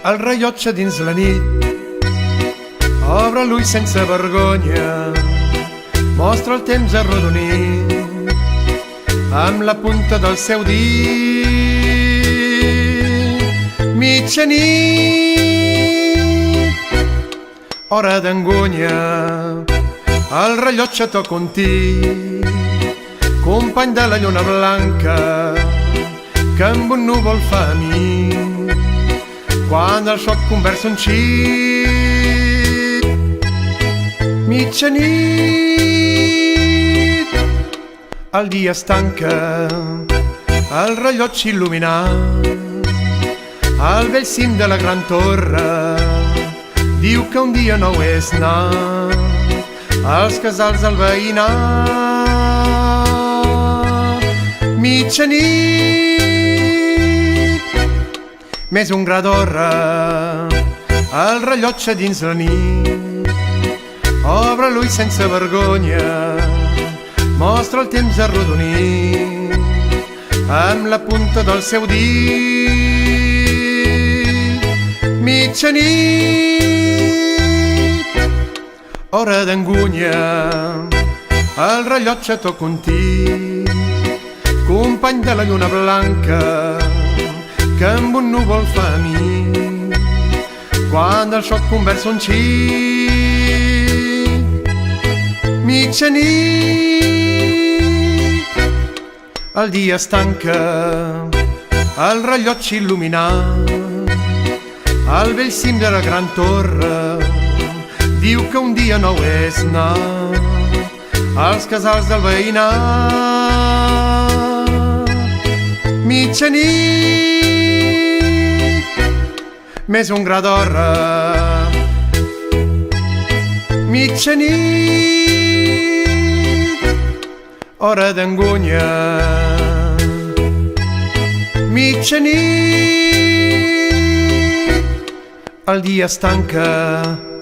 El rellotge dins la nit obre l'ull sense vergonya, mostra el temps arrodonit amb la punta del seu dit. Mitjanit, hora d'engunya, el rellotge toca un tir, company de la lluna blanca que amb un núvol fa amic quan el sol conversa un xic. Mitjanit, el dia es tanca, el rellotge il·luminat, al vell cim de la gran torre diu que un dia nou és anar als casals del veïnat. Mitjanit, més un gra d'orra, el rellotge dins la nit obre l'ull sense vergonya, mostra el temps arrodonit amb la punta del seu dit. Mitjanit, hora d'engunya, el rellotge toca un tir, company de la lluna blanca que amb un núvol fa amic quan el sol conversa un xic. Mitjanit, el dia es tanca, el rellotge il·luminat, al vell cim de la gran torre diu que un dia nou és anar als casals del veïnat. Mitjanit, més un gra d'orra. Mitjanit, hora d'engunya. Mitjanit, el dia es tanca.